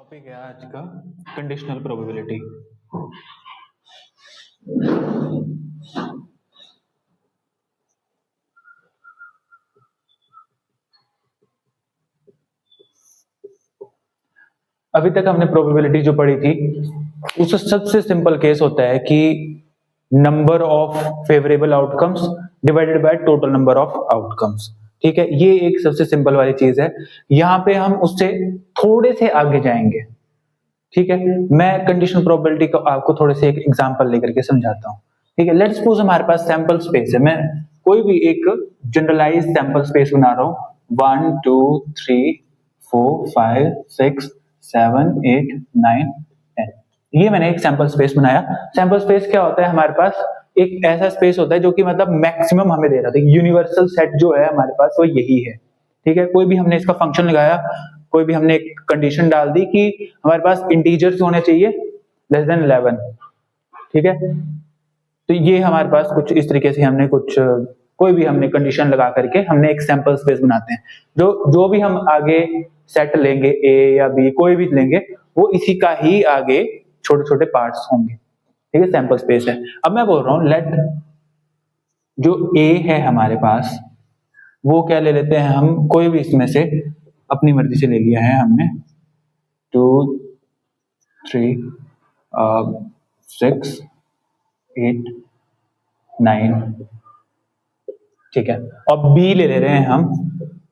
Topic है आज का कंडीशनल प्रोबेबिलिटी। अभी तक हमने प्रोबेबिलिटी जो पढ़ी थी उसका सबसे सिंपल केस होता है कि number of favourable outcomes divided by total number of outcomes. ठीक है, ये एक सबसे सिंपल वाली चीज है। यहाँ पे हम उससे थोड़े से आगे जाएंगे। ठीक है, मैं कंडीशनल प्रोबेबिलिटी को आपको थोड़े से एक एग्जांपल लेकर के समझाता हूँ। ठीक है, लेट्स सपोज हमारे पास सैंपल स्पेस है। मैं कोई भी एक जनरलाइज सैंपल स्पेस बना रहा हूँ 1 2 3 4 5 6 7 8 9 10। ये मैंने एक सैंपल स्पेस बनाया। सैंपल स्पेस क्या होता है? हमारे पास एक ऐसा स्पेस होता है जो कि मतलब मैक्सिमम हमें दे रहा था। यूनिवर्सल सेट जो है हमारे पास वो यही है। ठीक है, कोई भी हमने इसका फंक्शन लगाया, कोई भी हमने एक कंडीशन डाल दी कि हमारे पास इंटीजर्स होने चाहिए लेस देन 11। ठीक है, तो ये हमारे पास कुछ इस तरीके से हमने कोई भी हमने कंडीशन लगा करके हमने एक सैंपल स्पेस बनाते हैं। जो भी हम आगे सेट लेंगे, ए या बी कोई भी लेंगे, वो इसी का ही आगे छोटे छोटे पार्ट्स होंगे। ठीक है, सैंपल स्पेस है। अब मैं बोल रहा हूं लेट जो ए है हमारे पास वो क्या ले लेते हैं हम, कोई भी इसमें से अपनी मर्जी से ले लिया है हमने 2 3 6 8 9। ठीक है, और बी ले ले रहे हैं हम,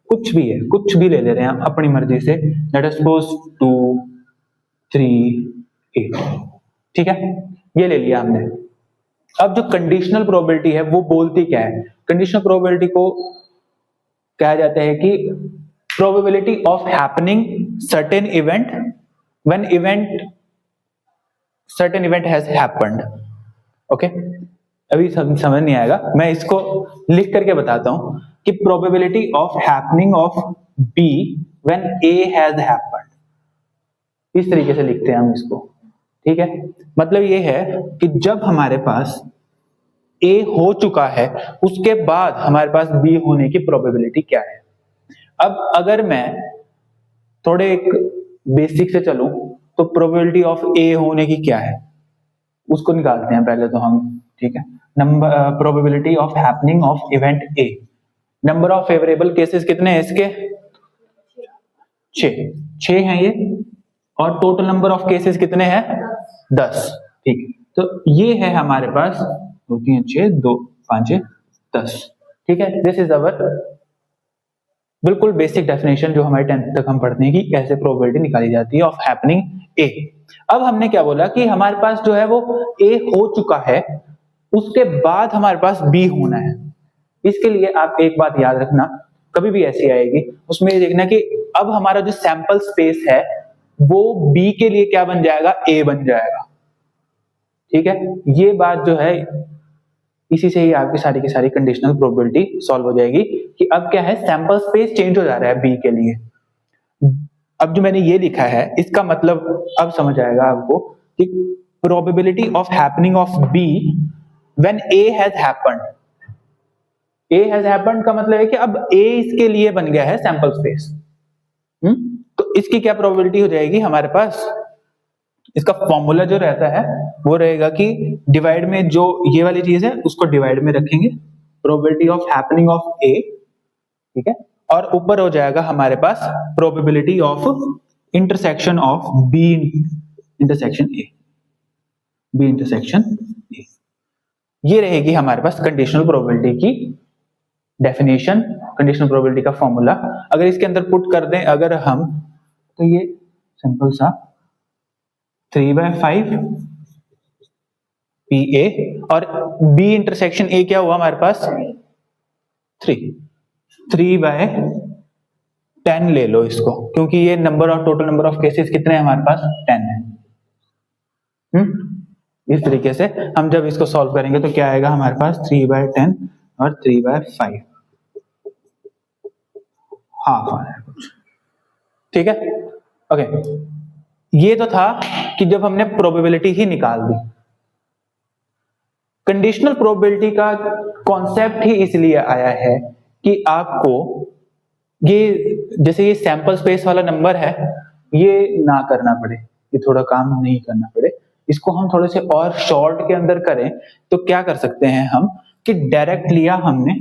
कुछ भी है, कुछ भी ले ले रहे हैं हम अपनी मर्जी से। Let us suppose 2 3 8। ठीक है, ये ले लिया हमने। अब जो कंडीशनल प्रोबेबिलिटी है वो बोलती क्या है? कंडीशनल प्रोबेबिलिटी को कहा जाता है कि probability of happening certain event when certain event has happened. Okay, अभी समझ नहीं आएगा, मैं इसको लिख करके बताता हूं कि probability of happening of B when A has happened. इस तरीके से लिखते हैं हम इसको। ठीक है, मतलब ये है कि जब हमारे पास ए हो चुका है उसके बाद हमारे पास बी होने की प्रोबेबिलिटी क्या है। अब अगर मैं थोड़े एक बेसिक से चलूं तो प्रोबेबिलिटी ऑफ ए होने की क्या है उसको निकालते हैं पहले तो हम। ठीक है, number probability of happening of event A. Number of favourable cases कितने हैं इसके? 6 हैं ये। और टोटल नंबर ऑफ केसेस कितने हैं? 10। ठीक है, तो ये है हमारे पास 2 3 6 2 5 10। ठीक है, दिस इज अवर बिल्कुल बेसिक डेफिनेशन जो हमारे 10th तक हम पढ़ते हैं कि कैसे प्रोबेबिलिटी निकाली जाती है ऑफ हैपनिंग ए। अब हमने क्या बोला कि हमारे पास जो है वो ए हो चुका है, उसके बाद हमारे पास बी होना है। इसके लिए आप एक बात याद रखना, कभी भी ऐसी आएगी उसमें ये देखना कि अब हमारा जो सैंपल स्पेस है वो बी के लिए क्या बन जाएगा? ए बन जाएगा। ठीक है, ये बात जो है इसी से ही आपकी सारी की सारी कंडीशनल प्रोबेबिलिटी सॉल्व हो जाएगी कि अब क्या है, सैंपल स्पेस चेंज हो जा रहा है बी के लिए। अब जो मैंने ये लिखा है इसका मतलब अब समझ आएगा आपको कि probability of happening of B when A has happened. A has happened का मतलब है कि अब ए इसके लिए बन गया है सैंपल स्पेस। तो इसकी क्या प्रोबेबिलिटी हो जाएगी हमारे पास? इसका फॉर्मूला जो रहता है वो रहेगा कि डिवाइड में जो ये वाली चीज है उसको डिवाइड में रखेंगे, probability of happening of A. ठीक है, और ऊपर हो जाएगा हमारे पास probability of intersection of B intersection A, B intersection A. ये रहेगी हमारे पास कंडीशनल प्रोबेबिलिटी की डेफिनेशन, कंडीशनल प्रोबेबिलिटी का फॉर्मूला। अगर इसके अंदर पुट कर दें अगर हम, तो ये सिंपल सा 3/5 पी ए और बी इंटरसेक्शन ए क्या हुआ हमारे पास? 3/10 ले लो इसको, क्योंकि ये number of total number of cases कितने हैं हमारे पास? 10 है। इस तरीके से हम जब इसको सॉल्व करेंगे तो क्या आएगा हमारे पास? 3/10 और 3/5 हाफ आ रहा है कुछ। ठीक है, ओके, ये तो था कि जब हमने प्रोबेबिलिटी ही निकाल दी। कंडीशनल प्रोबेबिलिटी का कॉन्सेप्ट ही इसलिए आया है कि आपको ये जैसे ये सैंपल स्पेस वाला नंबर है ये ना करना पड़े, ये थोड़ा काम नहीं करना पड़े, इसको हम थोड़े से और शॉर्ट के अंदर करें तो क्या कर सकते हैं हम कि डायरेक्ट लिया हमने,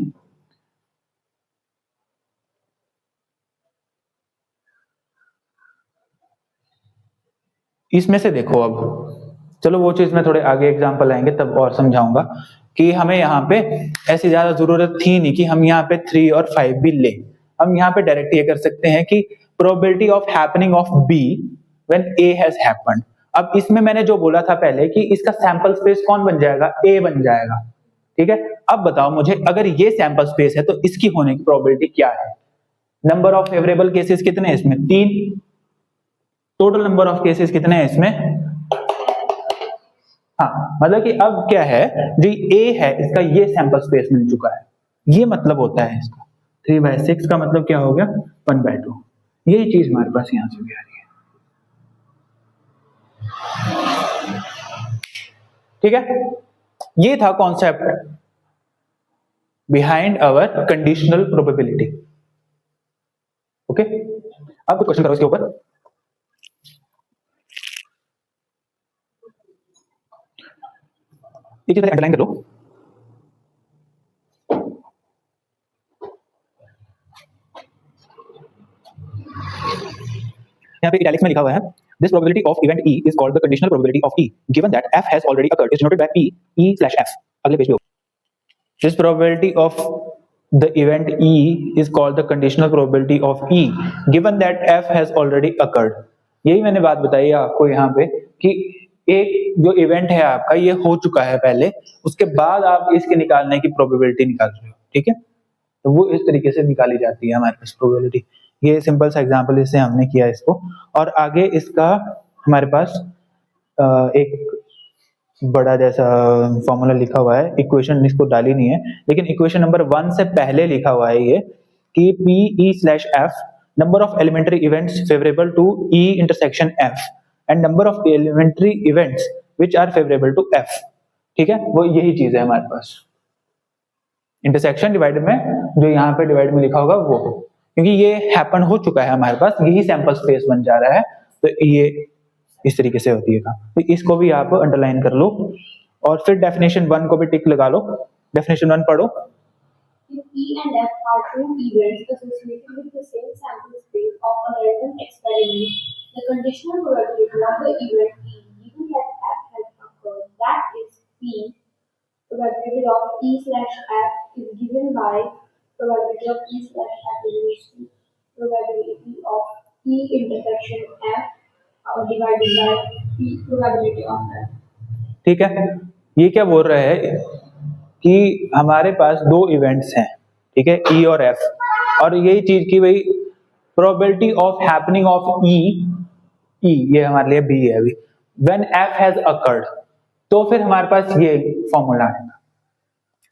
इसमें से देखो अब चलो वो चीज में थोड़े आगे एग्जांपल आएंगे तब और समझाऊंगा कि हमें यहाँ पे ऐसी ज्यादा जरूरत थी नहीं कि हम यहाँ पे 3 और 5 भी ले, हम यहाँ पे डायरेक्ट ये कर सकते हैं कि probability of happening of B when A has happened. अब इसमें मैंने जो बोला था पहले कि इसका सैंपल स्पेस कौन बन जाएगा, ए बन जाएगा, ठीक है। अब बताओ मुझे अगर ये सैंपल स्पेस है तो इसकी होने की प्रोबेबिलिटी क्या है। नंबर ऑफ फेवरेबल केसेस कितने हैं इसमें, 3, टोटल नंबर ऑफ केसेस कितने हैं इसमें, हाँ मतलब कि अब क्या है जो ए है इसका ये सैंपल स्पेस मिल चुका है, ये मतलब होता है इसका 3/6 का मतलब क्या हो गया 1/2, यही चीज हमारे पास यहां से भी आ रही है, ठीक है। ये था concept behind our conditional probability, okay. अब क्वेश्चन करो इसके ऊपर। एक चीज अंडरलाइन कर लो, यहाँ पे इटैलिक्स में लिखा हुआ है this probability of event E is called the conditional probability of E given that F has already occurred is denoted by P E slash F. अगले पेज पे this probability of the event E is called the conditional probability of E given that F has already occurred. यही मैंने बात बताई आपको यहाँ पे कि एक जो इवेंट है आपका ये हो चुका है पहले, उसके बाद आप इसके निकालने की प्रोबेबिलिटी निकाल रहे हो, ठीक है। तो वो इस तरीके से निकाली जाती है हमारे पास प्रोबेबिलिटी। ये सिंपल सा एग्जांपल इससे हमने किया इसको, और आगे इसका हमारे पास एक बड़ा जैसा फॉर्मूला लिखा हुआ है, इक्वेशन इसको डाली नहीं है लेकिन इक्वेशन नंबर 1 से पहले लिखा हुआ है ये कि P E slash F number of elementary events favourable to E intersection F and number of elementary events which are favourable to F, ठीक है। वो यही चीज है हमारे पास, इंटरसेक्शन डिवाइड में जो यहाँ पे डिवाइड में लिखा होगा वो, क्योंकि ये हैपन हो चुका है हमारे पास, यही सैंपल स्पेस बन जा रहा है, तो ये इस तरीके से होती है काम। तो इसको भी आप अंडरलाइन कर लो और फिर डेफिनेशन 1 को भी टिक लगा लो। डेफिनेशन 1 पढ़ो। If E and F are two events associated with the same sample space of a random experiment, the conditional probability of the event E given that F has occurred, that is P, probability of E slash F is given by probability of E slash F is equals to probability of E intersection F divided by P probability of F. ठीक है, ये क्या बोल रहे हैं कि हमारे पास दो इवेंट्स हैं, ठीक है, ई और एफ, और यही चीज की भाई प्रोबेबिलिटी ऑफ हैपनिंग ऑफ ई, ये हमारे लिए बी है अभी, व्हेन एफ हैज अकर्ड, तो फिर हमारे पास ये फॉर्मूला है।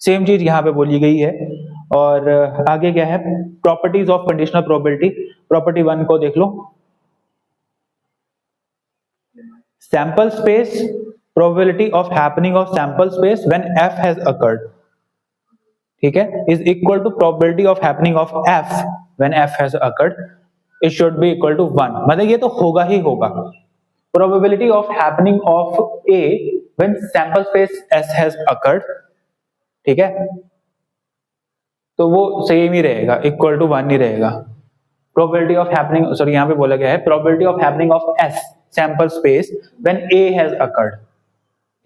सेम चीज यहां पे बोली गई है। और आगे क्या है, properties of conditional probability, property 1 को देख लो, sample space probability of happening of sample space when F has occurred, ठीक है, is equal to probability of happening of F when F has occurred, it should be equal to 1, मतलब ये तो होगा ही होगा। Probability of happening of A when sample space S has occurred, ठीक है, तो वो सेम ही रहेगा, इक्वल टू 1 ही रहेगा। प्रोबेबिलिटी ऑफ हैपनिंग, सॉरी यहाँ पे बोला गया है probability of happening of S sample space when A has occurred,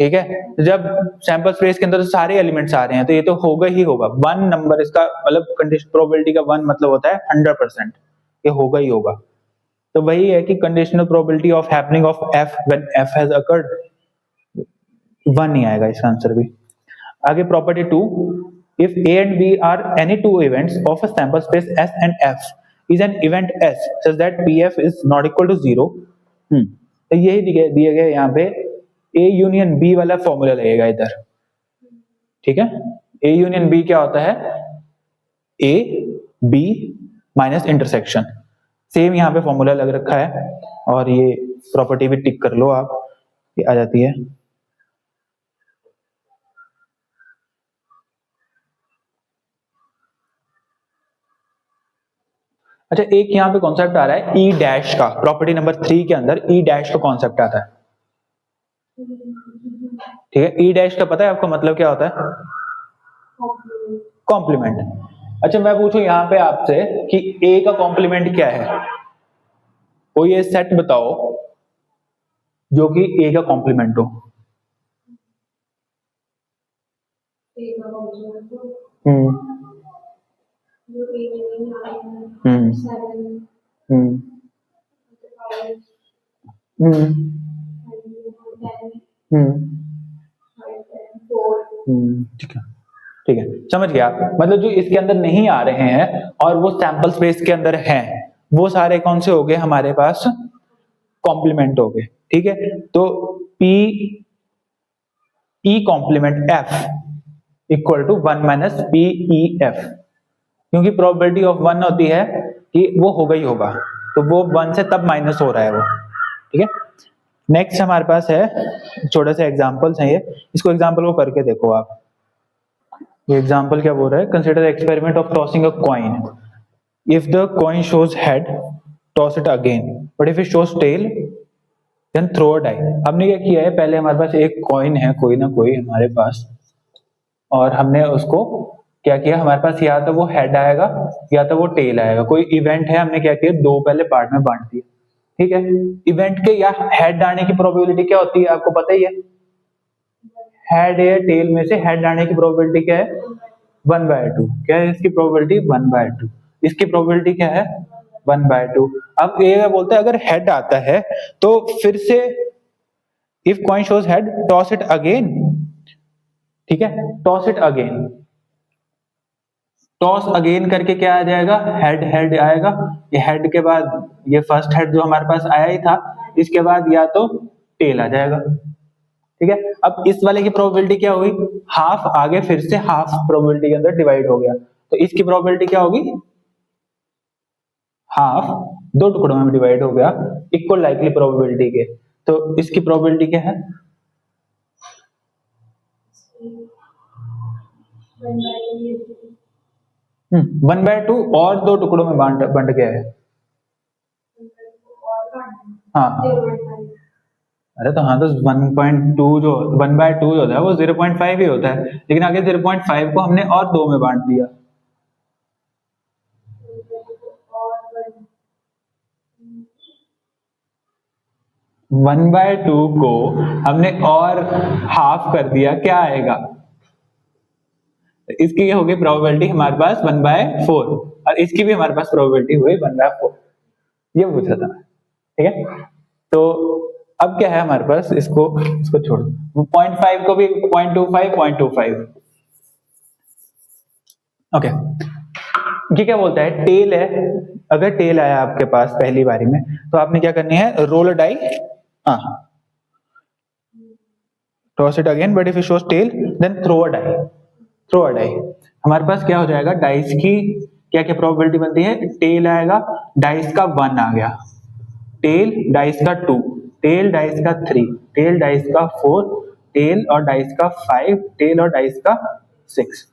ठीक है। जब सैंपल स्पेस के अंदर सारे एलिमेंट्स आ रहे हैं तो ये तो होगा ही होगा, 1 नंबर इसका मतलब कंडीशन प्रोबेबिलिटी का 1 मतलब होता है 100%, ये होगा ही होगा। तो वही है कि conditional probability of happening of F when F has occurred 1 ही आएगा इसका आंसर भी। आगे property 2, if A and B are any two events of a sample space S and F is an event S such that PF is not equal to 0, तो यही दिया गया यहाँ पे, A यूनियन B वाला formula लगेगा इधर, ठीक है। A यूनियन B क्या होता है, A B minus intersection, same यहाँ पे फॉर्मूला लग रखा है, और ये प्रॉपर्टी भी टिक कर लो आप, ये आ जाती है। अच्छा, एक यहाँ पे कॉन्सेप्ट आ रहा है ई डैश का, प्रॉपर्टी नंबर 3 के अंदर ई डैश का कॉन्सेप्ट आता है। ठीक है, ई डैश का पता है आपको मतलब क्या होता है? कॉम्प्लीमेंट। अच्छा, मैं पूछूं यहाँ पे आपसे कि ए का कॉम्प्लीमेंट क्या है? कोई ये सेट बताओ जो कि ए का कॉम्प्लीमेंट हो। ठीक है, ठीक है, समझ गया। मतलब जो इसके अंदर नहीं आ रहे हैं और वो सैंपल स्पेस के अंदर हैं, वो सारे कौन से हो गए हमारे पास? कॉम्प्लीमेंट हो गए। ठीक है, तो P E complement F equal to 1 minus P E F, क्योंकि प्रोबेबिलिटी ऑफ 1 होती है कि वो होगा ही होगा, तो वो 1 से तब माइनस हो रहा है वो। ठीक है, नेक्स्ट हमारे पास है, छोटे से एग्जांपल्स हैं ये, इसको एग्जांपल को करके देखो आप। ये एग्जांपल क्या बोल रहा है? Consider experiment of tossing a coin, if the coin shows head toss it again, but if it shows tail then throw a die. हमने क्या किया है, पहले हमारे पास एक कॉइन है कोई ना कोई हमारे पास, और हमने उसको क्या किया, हमारे पास या तो वो हेड आएगा या तो वो टेल आएगा, कोई इवेंट है, हमने क्या किया, दो पहले पार्ट में बांट दिया। ठीक है, इवेंट के या हेड आने की प्रोबेबिलिटी क्या होती है आपको पता ही है? हेड या टेल में से हेड आने की प्रोबेबिलिटी क्या है? 1/2। क्या है इसकी प्रोबेबिलिटी? 1/2। इसकी प्रोबेबिलिटी क्या है? 1/2। अब ये बोलते हैं अगर हेड आता है तो फिर से if coin shows head toss it again. ठीक है, toss it again, toss again करके क्या आ जाएगा? हेड हेड आएगा। ये हेड के बाद ये फर्स्ट हेड जो हमारे पास आया ही था, इसके बाद या तो टेल आ जाएगा। ठीक है, अब इस वाले की प्रोबेबिलिटी क्या हुई? हाफ, आगे फिर से हाफ प्रोबेबिलिटी के अंदर डिवाइड हो गया, तो इसकी प्रोबेबिलिटी क्या होगी? हाफ, दो टुकड़ों में डिवाइड हो गया इक्वल लाइकली प्रोबेबिलिटी के, तो इसकी प्रोबेबिलिटी क्या है? 1/2 और दो टुकड़ों में बंट गया है। हाँ, अरे तो हाँ, तो 1.2 जो 1/2 जो होता है वो 0.5 ही होता है, लेकिन आगे 0.5 को हमने और दो में बांट दिया। वन बाय टू को हमने और हाफ कर दिया, क्या आएगा? इसकी हो गई प्रोबेबिलिटी हमारे पास 1/4, और इसकी भी हमारे पास प्रोबेबिलिटी हुई 1/4। ये पूछा था। ठीक है, तो अब क्या है हमारे पास, इसको छोड़, 0.5 को भी 0.25 ओके। ये क्या बोलता है? टेल है, अगर टेल आया आपके पास पहली बारी में तो आपने क्या करनी है? Roll a die, toss it again, but if it shows tail then throw a die, throw a die. हमारे पास क्या हो जाएगा? डाइस की क्या क्या प्रोबेबिलिटी बनती है? टेल आएगा, डाइस का 1 आ गया, टेल डाइस का 2, टेल डाइस का 3, टेल डाइस का 4, टेल और डाइस का 5, टेल और डाइस का 6।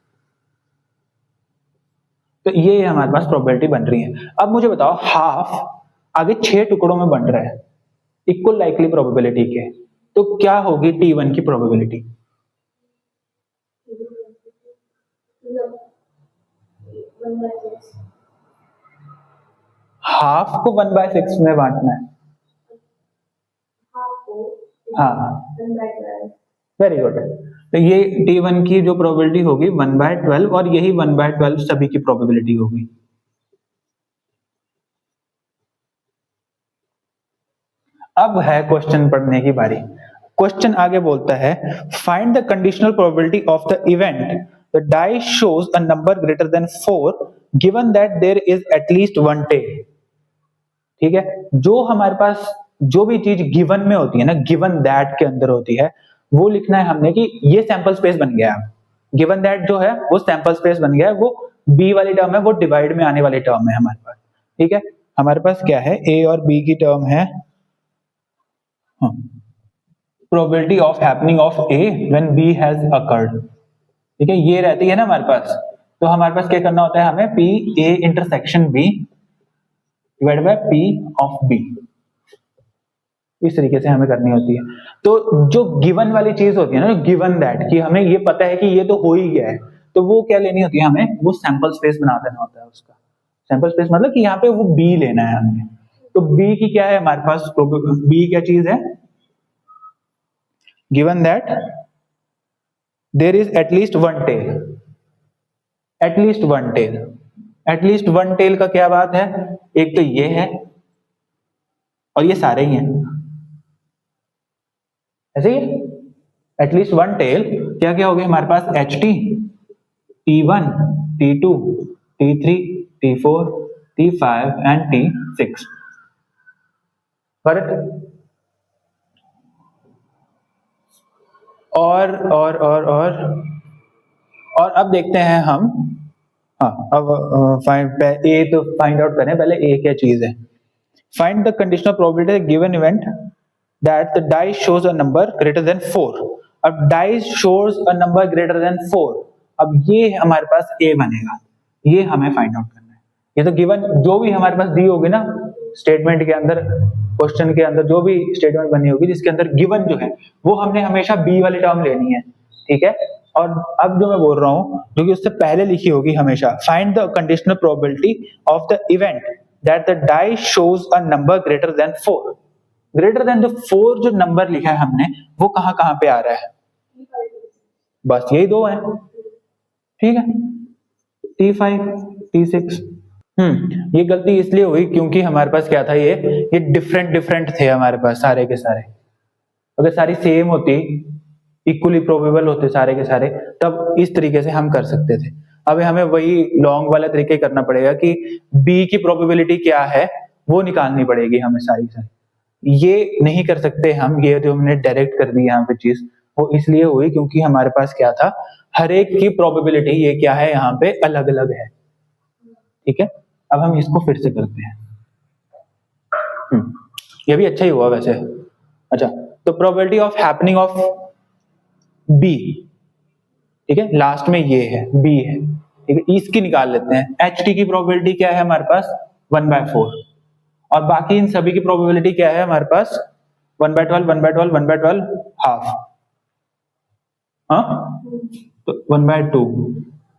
तो ये हमारे पास प्रोबेबिलिटी बन रही है। अब मुझे बताओ, हाफ आगे 6 टुकड़ों में बन रहा है इक्वल लाइकली प्रोबेबिलिटी के, तो क्या होगी T1 की प्रोबेबिलिटी? हाफ को 1/6 में बांटना है। हाँ, वेरी गुड। तो ये T1 की जो प्रोबेबिलिटी होगी 1/12, और यही 1/12 सभी की प्रोबेबिलिटी होगी। अब है क्वेश्चन पढ़ने की बारी। क्वेश्चन आगे बोलता है, find the conditional probability of the event the dice shows a number greater than 4 given that there is at least 1 tail. ठीक है, जो हमारे पास जो भी चीज गिवन में होती है ना, गिवन दैट के अंदर होती है, वो लिखना है हमने कि ये सैंपल स्पेस बन गया। गिवन दैट जो है वो सैंपल स्पेस बन गया है, वो बी वाली टर्म है, वो डिवाइड में आने वाली टर्म है हमारे पास। ठीक है, हमारे पास क्या है? ए और बी की टर्म है, probability of happening of A when B has occurred. ठीक है, ये रहती है ना हमारे पास, तो हमारे पास क्या करना होता है? हमें P A intersection B divide by P of B। इस तरीके से हमें करनी होती है। तो जो गिवन वाली चीज होती है ना, गिवन दैट, कि हमें ये पता है कि ये तो हो ही गया है, तो वो क्या लेनी होती है हमें, वो सैंपल स्पेस बना देना होता है उसका। सैंपल स्पेस मतलब कि यहाँ पे वो B लेना है हमें। तो B की क्या है हमारे पास, B क्या चीज है, given that there is at least one tail, at least one tail. At least one tail का क्या बात है, एक तो ये है और ये सारे ही हैं, ऐसे ही। एटलीस्ट वन टेल क्या क्या हो गए हमारे पास, HT, T1, T2, T3, T4, T5 and T6। Correct. और अब देखते हैं हम, हाँ अब ए तो फाइंड आउट करें पहले, ए क्या चीज है। Find the conditional probability given event that the dice shows a number greater than 4। अब dice shows a number greater than 4, अब ये हमारे पास ए बनेगा, ये हमें फाइंड आउट करना है। ये तो गिवन जो भी हमारे पास दी होगी ना स्टेटमेंट के अंदर, क्वेश्चन के अंदर जो भी स्टेटमेंट बनी होगी जिसके अंदर गिवन जो है वो हमने हमेशा बी वाली टर्म लेनी है, ठीक है। और अब जो मैं बोल रहा हूं जो कि उससे पहले लिखी होगी हमेशा, find the conditional probability of the event that the dice shows a number greater than 4। Greater than the 4 जो नंबर लिखा है हमने वो कहां कहां पे आ रहा है, बस यही दो है, ठीक है, T5, T6। ये गलती इसलिए हुई क्योंकि हमारे पास क्या था, ये डिफरेंट थे हमारे पास सारे के सारे। अगर सारी सेम होती, इक्वली प्रोबेबल होते सारे के सारे, तब इस तरीके से हम कर सकते थे। अब हमें वही लॉन्ग वाला तरीके करना पड़ेगा कि बी की प्रोबेबिलिटी क्या है वो निकालनी पड़ेगी हमें सारी सारी। ये नहीं कर सकते हम, ये जो हमने डायरेक्ट कर दी यहाँ पे चीज, वो इसलिए हुई क्योंकि हमारे पास क्या था, हर एक की प्रोबेबिलिटी ये क्या है यहाँ पे अलग अलग है, ठीक है। अब हम इसको फिर से करते हैं। ये भी अच्छा ही हुआ वैसे। अच्छा, तो probability of happening of B, ठीक है, लास्ट में ये है बी है, ठीक है, इसकी निकाल लेते हैं। HT की प्रोबेबिलिटी क्या है हमारे पास, 1/4, और बाकी इन सभी की प्रोबेबिलिटी क्या है हमारे पास, 1/12, 1/12, 1/12 हाफ, हाँ, तो 1/2।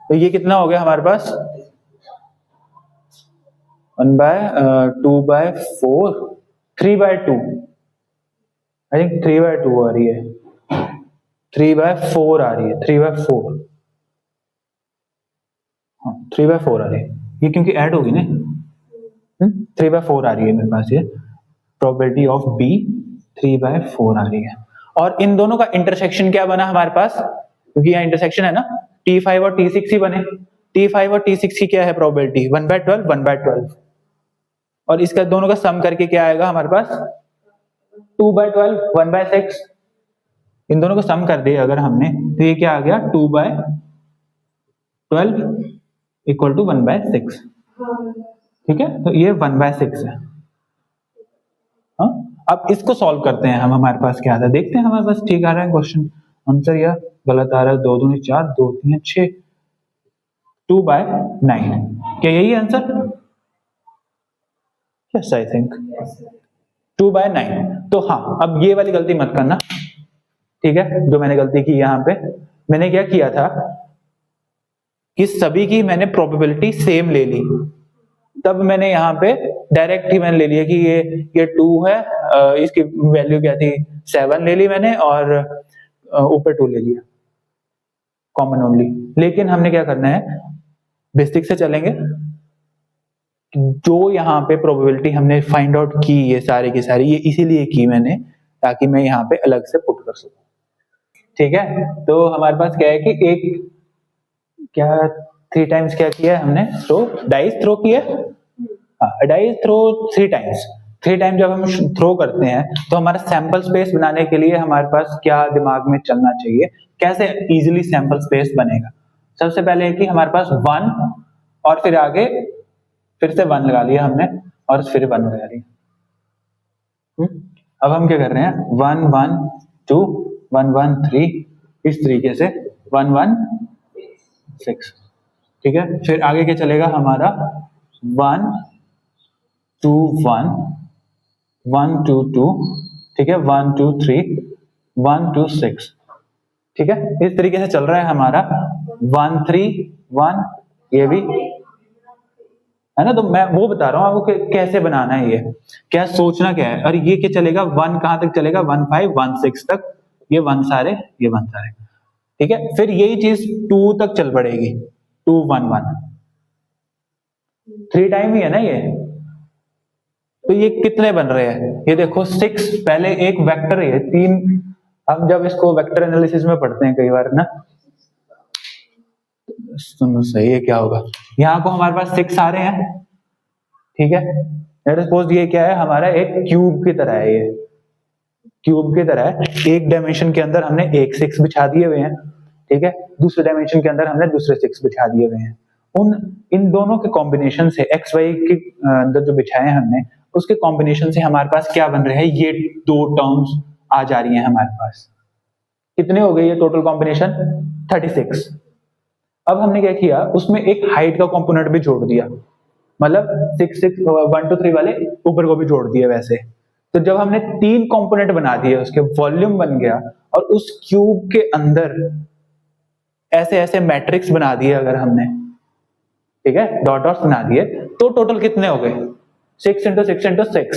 तो ये कितना हो गया हमारे पास, 1/2/4, 3/2, आई थिंक 3/2 आ रही है, 3/4 आ रही है, 3/4, हाँ 3/4 आ रही है, ये क्योंकि ऐड होगी ना, 3/4 आ रही है मेरे पास ये प्रोबेबिलिटी ऑफ बी, 3/4 आ रही है। और इन दोनों का इंटरसेक्शन क्या बना हमारे पास, क्योंकि यहाँ इंटरसेक्शन है ना, T5 और T6 ही बने। T5 और T6 की क्या है प्रोबेबिलिटी, 1/12, 1/12, और इसका दोनों का सम करके क्या आएगा हमारे पास, 2/12, 1/6। इन दोनों को सम कर दिया अगर हमने, तो ये क्या आ गया, 2/12 इक्वल टू 1/6, ठीक है। तो ये 1/6 है। हाँ, अब इसको सॉल्व करते हैं हम, हमारे पास क्या आता है देखते हैं, हमारे पास ठीक आ रहा है क्वेश्चन आंसर या गलत आ रहा है। 2 दूनी 4, 2 3 6, 2/9, क्या यही आंसर, यस आई थिंक 2/9। तो हाँ, अब ये वाली गलती मत करना, ठीक है। जो मैंने गलती की यहाँ पे, मैंने क्या किया था कि सभी की मैंने प्रोबेबिलिटी सेम ले ली, तब मैंने यहाँ पे डायरेक्ट ही मैंने ले लिया कि ये 2 है, इसकी वैल्यू क्या थी 7 ले ली मैंने, और ऊपर 2 ले लिया कॉमन ओनली। लेकिन हमने क्या करना है, बेसिक से चलेंगे, जो यहाँ पे प्रोबेबिलिटी हमने फाइंड आउट की ये सारी की सारी, ये इसीलिए की मैंने ताकि मैं यहाँ पे अलग से पुट कर सकूं, ठीक है। तो हमारे पास क्या है कि एक क्या 3 टाइम्स क्या किया हमने, तो डाइस थ्रो किया, डाइस थ्रो 3 टाइम्स। 3 टाइम जब हम थ्रो करते हैं तो हमारा सैंपल स्पेस बनाने के लिए हमारे पास क्या दिमाग में चलना चाहिए, कैसे इजीली सैंपल स्पेस बनेगा। सबसे पहले है कि हमारे पास 1 और फिर आगे फिर से 1 लगा लिया हमने, और फिर 1 लगा लिया। अब हम क्या कर रहे हैं, 1 1 2 1 1 3, इस तरीके से 1 1 6, ठीक है। फिर आगे क्या चलेगा हमारा 1 2 1 1 2 2, ठीक है, 1 2 3 1 2 6, ठीक है, इस तरीके से चल रहा है हमारा 1 3 1, ये भी है ना। तो मैं वो बता रहा हूँ आपको कैसे बनाना है, ये क्या सोचना क्या है। और ये क्या चलेगा, 1 कहां तक चलेगा, 1 5 1 6 तक, ये 1 सारे, ये 1 सारे, ठीक है। फिर यही चीज 2 तक चल पड़ेगी, 2 1 1, 3 टाइम ही है ना ये। तो ये कितने बन रहे हैं, ये देखो 6, पहले एक वेक्टर है 3, हम जब इसको वेक्टर एनालिसिस में पढ़ते हैं कई बार ना, सुनो सही है क्या होगा, यहाँ को हमारे पास 6 आ रहे हैं, ठीक है। लेट अस सपोज ये क्या है हमारा, एक क्यूब की तरह है, ये क्यूब की तरह है, एक डायमेंशन के अंदर हमने एक 6 बिछा दिए हुए हैं, ठीक है, दूसरे डायमेंशन के अंदर हमने दूसरे 6 बिछा दिए हुए हैं। इन दोनों के कॉम्बिनेशन से, एक्स वाई के अंदर जो बिछाए हैं हमने, उसके कॉम्बिनेशन से हमारे पास क्या बन रहे हैं, ये 2 टर्म्स आ जा रही हैं हमारे पास। कितने हो गए ये टोटल कॉम्बिनेशन, 36। अब हमने क्या किया, उसमें एक हाइट का कंपोनेंट भी जोड़ दिया, मतलब 6 6 1 2 3 वाले ऊपर को भी जोड़ दिए वैसे। तो जब हमने 3 कंपोनेंट बना दिए, उसके वॉल्यूम बन गया, और उस क्यूब के अंदर ऐसे ऐसे मैट्रिक्स बना दिए अगर हमने, ठीक है, डॉट डॉट्स बना दिए, तो टोटल कितने हो गए, 6 इंटू 6 इंटू 6,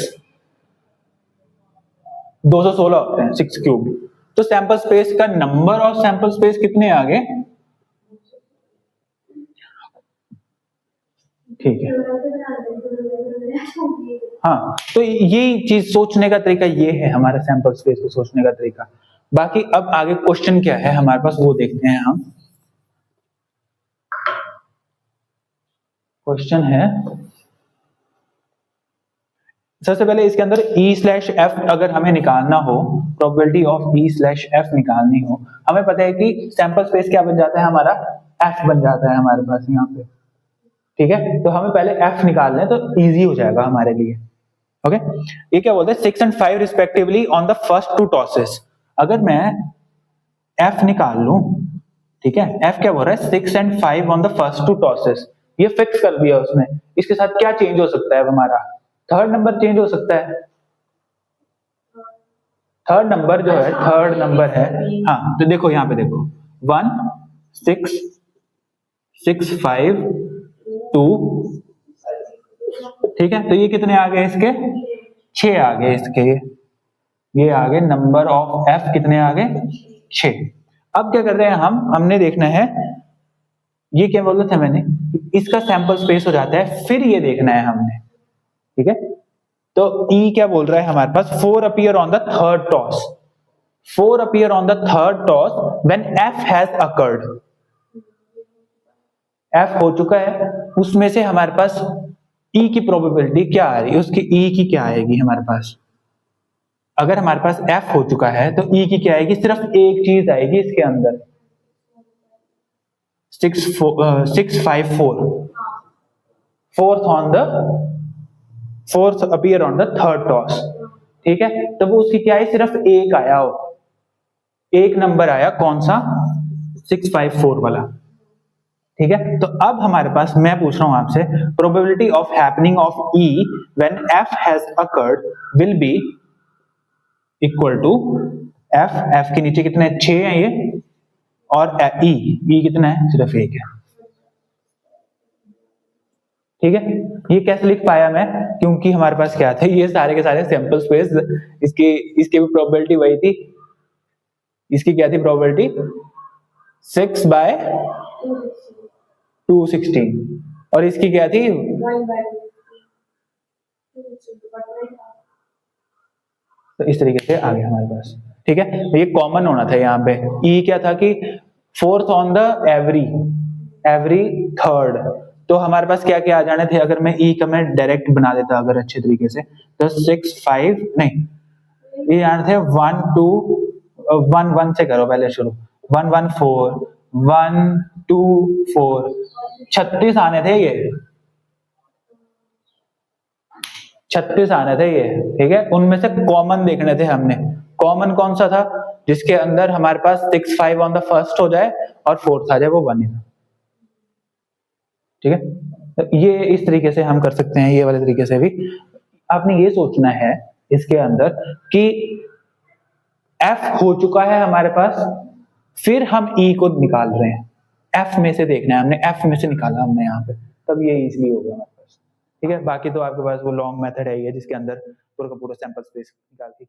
216 होते हैं 6 क्यूब। तो सैंपल स्पेस का नंबर ऑफ सैंपल स्पेस कितने आ गए, ठीक है। हाँ, तो ये चीज सोचने का तरीका ये है हमारा सैंपल स्पेस को सोचने का तरीका। बाकी अब आगे क्वेश्चन क्या है हमारे पास वो देखते हैं हम। क्वेश्चन है, सबसे पहले इसके अंदर E/F अगर हमें निकालना हो, प्रोबेबिलिटी ऑफ E/F निकालनी हो, हमें पता है कि सैंपल स्पेस क्या बन जाता है हमारा, F बन जाता है हमारे पास यहाँ पे, ठीक है। तो हमें पहले F निकाल लें तो इजी हो जाएगा हमारे लिए, ओके। ये क्या बोलते हैं, 6 and 5 respectively on the first 2 tosses. अगर मैं F निकाल लूं, ठीक है, F क्या बोल रहा है, 6 and 5 on the first 2 tosses, ये फिक्स कर दिया उसने। इसके साथ क्या चेंज हो सकता है हमारा, थर्ड नंबर चेंज हो सकता है, थर्ड नंबर जो है, थर्ड नंबर है, हाँ। तो देखो यहाँ पे देखो 1 6 6 5 2, ठीक है। तो ये कितने आ गए इसके, 6 आ गए इसके, ये आ गए नंबर ऑफ F कितने आ गए, 6। अब क्या कर रहे हैं हमने देखना है, ये क्या बोला था मैंने, इसका सैंपल स्पेस हो जाता है, फिर ये देखना है हमने, ठीक है। तो E क्या बोल रहा है हमारे पास, 4 appear on the third toss, 4 appear on the third toss when F has occurred. F हो चुका है, उसमें से हमारे पास E की प्रोबेबिलिटी क्या आ रही है, उसकी E की क्या आएगी हमारे पास, अगर हमारे पास F हो चुका है तो E की क्या आएगी, सिर्फ एक चीज आएगी इसके अंदर, 6 5 4, fourth appear on the third toss, ठीक है। तो वो उसकी क्या है, सिर्फ एक आया हो, एक नंबर आया, कौन सा, 6 5 4 वाला, ठीक है। तो अब हमारे पास, मैं पूछ रहा हूं आपसे, probability of happening of E when F has occurred will be equal to F के नीचे कितने, 6 है ये, और E कितना है, सिर्फ 1 है, ठीक है। ये कैसे लिख पाया मैं, क्योंकि हमारे पास क्या था, ये सारे के सारे सैंपल स्पेस, इसकी भी प्रोबेबिलिटी वही थी, इसकी क्या थी प्रोबेबिलिटी, 6/216, और इसकी क्या थी, तो इस तरीके से आ गया हमारे पास, ठीक है। ये कॉमन होना था यहाँ पे। E क्या था कि 4th on the every third, तो हमारे पास क्या क्या आ जाने थे, अगर मैं E का मैं डायरेक्ट बना देता अगर अच्छे तरीके से, तो 6 5 नहीं, ये आने थे 1 2 1 1 से करो पहले शुरू, 1 1 4 1 2 4, 36 आने थे ये, 36 आने थे ये, ठीक है। उनमें से कॉमन देखने थे हमने, कॉमन कौन सा था, जिसके अंदर हमारे पास 6 5 ऑन द फर्स्ट हो जाए और फोर्थ आ जाए, वो 1 ही था, ठीक है। ये इस तरीके से हम कर सकते हैं, ये वाले तरीके से भी। आपने ये सोचना है इसके अंदर कि F हो चुका है हमारे पास, फिर हम E को निकाल रहे हैं, F में से देखना है हमने, F में से निकाला हमने यहाँ पे, तब ये इजीली हो गया हमारे पास। ठीक है, बाकी तो आपके पास वो लॉन्ग मेथड है ये जिसके अंदर पूरा का पूरा सैंपल स्पेस निकाल के